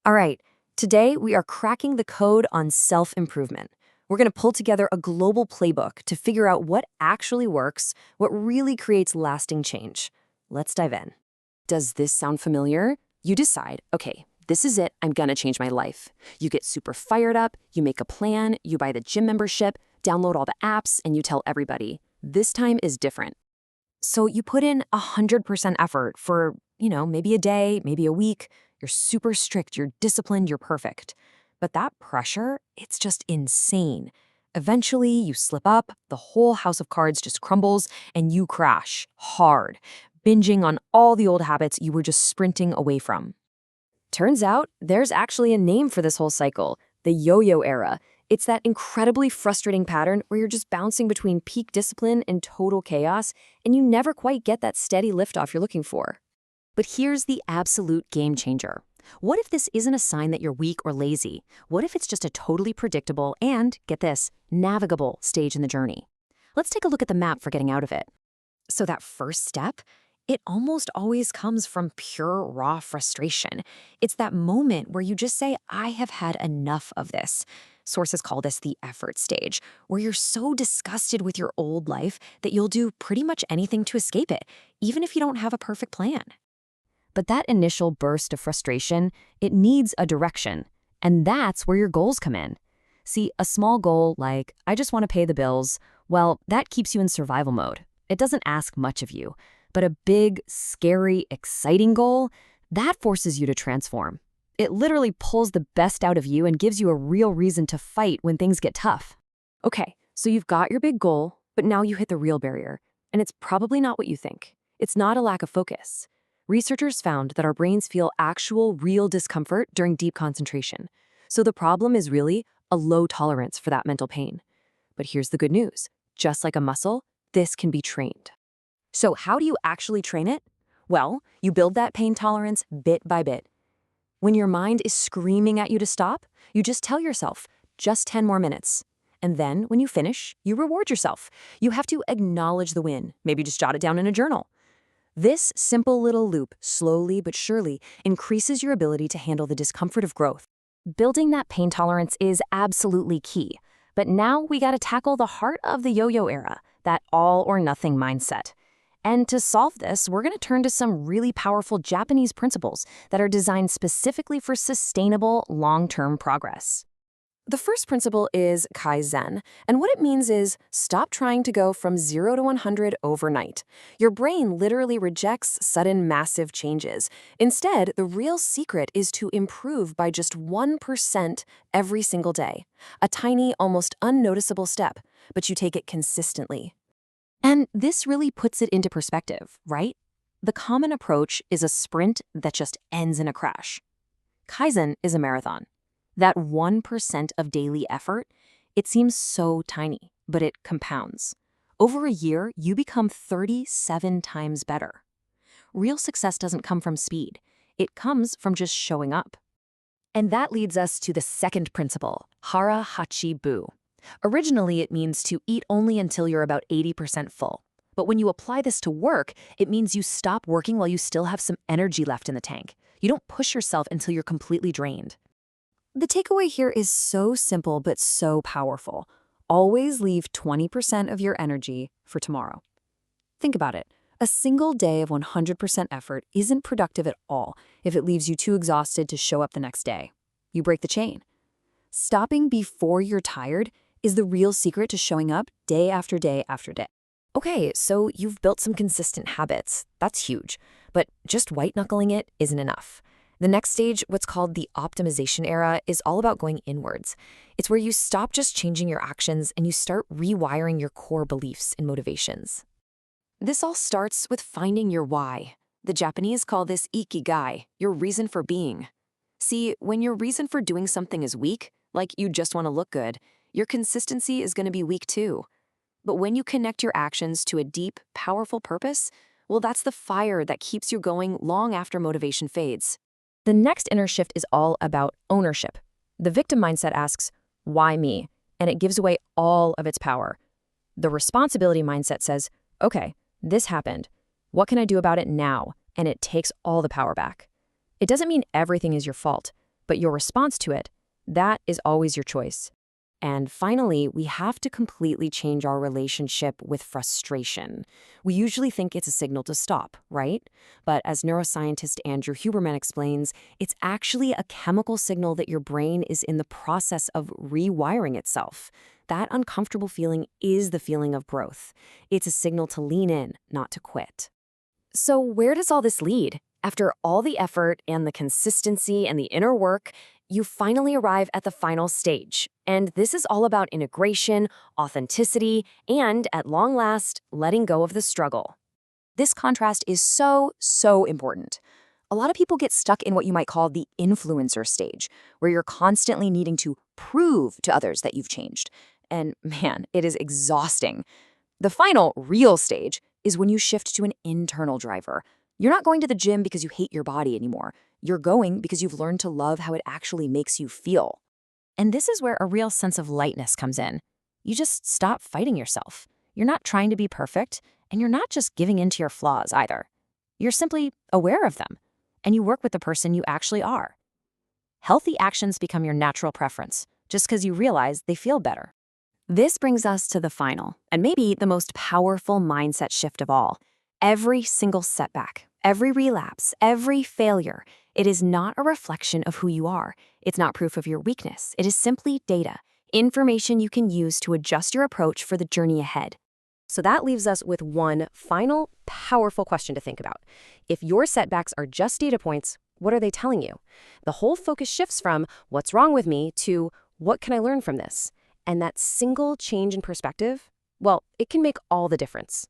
All right, today we are cracking the code on self-improvement. We're going to pull together a global playbook to figure out what actually works, what really creates lasting change. Let's dive in. Does this sound familiar? You decide, okay, this is it, I'm gonna change my life. You get super fired up, you make a plan, you buy the gym membership, download all the apps, and you tell everybody. This time is different. So you put in 100% effort for, maybe a day, maybe a week. You're super strict, you're disciplined, you're perfect. But that pressure, it's just insane. Eventually, you slip up, the whole house of cards just crumbles, and you crash hard, binging on all the old habits you were just sprinting away from. Turns out, there's actually a name for this whole cycle, the yo-yo era. It's that incredibly frustrating pattern where you're just bouncing between peak discipline and total chaos, and you never quite get that steady liftoff you're looking for. But here's the absolute game changer. What if this isn't a sign that you're weak or lazy? What if it's just a totally predictable and, get this, navigable stage in the journey? Let's take a look at the map for getting out of it. So that first step, it almost always comes from pure raw frustration. It's that moment where you just say, I have had enough of this. Sources call this the effort stage, where you're so disgusted with your old life that you'll do pretty much anything to escape it, even if you don't have a perfect plan. But that initial burst of frustration, it needs a direction. And that's where your goals come in. See, a small goal like, I just want to pay the bills, well, that keeps you in survival mode. It doesn't ask much of you. But a big, scary, exciting goal, that forces you to transform. It literally pulls the best out of you and gives you a real reason to fight when things get tough. Okay, so you've got your big goal, but now you hit the real barrier. And it's probably not what you think. It's not a lack of focus. Researchers found that our brains feel actual, real discomfort during deep concentration. So the problem is really a low tolerance for that mental pain. But here's the good news. Just like a muscle, this can be trained. So how do you actually train it? Well, you build that pain tolerance bit by bit. When your mind is screaming at you to stop, you just tell yourself, just 10 more minutes. And then when you finish, you reward yourself. You have to acknowledge the win, maybe just jot it down in a journal. This simple little loop, slowly but surely, increases your ability to handle the discomfort of growth. Building that pain tolerance is absolutely key. But now we gotta tackle the heart of the yo-yo era, that all or nothing mindset. And to solve this, we're going to turn to some really powerful Japanese principles that are designed specifically for sustainable, long-term progress. The first principle is Kaizen, and what it means is stop trying to go from 0 to 100 overnight. Your brain literally rejects sudden, massive changes. Instead, the real secret is to improve by just 1% every single day. A tiny, almost unnoticeable step, but you take it consistently. And this really puts it into perspective, right? The common approach is a sprint that just ends in a crash. Kaizen is a marathon. That 1% of daily effort, it seems so tiny, but it compounds. Over a year, you become 37 times better. Real success doesn't come from speed. It comes from just showing up. And that leads us to the second principle, Hara Hachi Bu. Originally, it means to eat only until you're about 80% full. But when you apply this to work, it means you stop working while you still have some energy left in the tank. You don't push yourself until you're completely drained. The takeaway here is so simple but so powerful. Always leave 20% of your energy for tomorrow. Think about it. A single day of 100% effort isn't productive at all if it leaves you too exhausted to show up the next day. You break the chain. Stopping before you're tired is the real secret to showing up day after day after day. Okay, so you've built some consistent habits. That's huge. But just white-knuckling it isn't enough. The next stage, what's called the optimization era, is all about going inwards. It's where you stop just changing your actions and you start rewiring your core beliefs and motivations. This all starts with finding your why. The Japanese call this ikigai, your reason for being. See, when your reason for doing something is weak, like you just want to look good, your consistency is going to be weak too. But when you connect your actions to a deep, powerful purpose, well, that's the fire that keeps you going long after motivation fades. The next inner shift is all about ownership. The victim mindset asks, why me? And it gives away all of its power. The responsibility mindset says, okay, this happened. What can I do about it now? And it takes all the power back. It doesn't mean everything is your fault, but your response to it, that is always your choice. And finally, we have to completely change our relationship with frustration. We usually think it's a signal to stop, right? But as neuroscientist Andrew Huberman explains, it's actually a chemical signal that your brain is in the process of rewiring itself. That uncomfortable feeling is the feeling of growth. It's a signal to lean in, not to quit. So where does all this lead? After all the effort and the consistency and the inner work, you finally arrive at the final stage. And this is all about integration, authenticity, and, at long last, letting go of the struggle. This contrast is so important. A lot of people get stuck in what you might call the influencer stage, where you're constantly needing to prove to others that you've changed. And man, it is exhausting. The final, real stage is when you shift to an internal driver. You're not going to the gym because you hate your body anymore. You're going because you've learned to love how it actually makes you feel. And this is where a real sense of lightness comes in. You just stop fighting yourself. You're not trying to be perfect, and you're not just giving in to your flaws either. You're simply aware of them, and you work with the person you actually are. Healthy actions become your natural preference, just because you realize they feel better. This brings us to the final, and maybe the most powerful mindset shift of all. Every single setback, every relapse, every failure, it is not a reflection of who you are. It's not proof of your weakness. It is simply data, information you can use to adjust your approach for the journey ahead. So that leaves us with one final, powerful question to think about. If your setbacks are just data points, what are they telling you? The whole focus shifts from what's wrong with me to what can I learn from this? And that single change in perspective, well, it can make all the difference.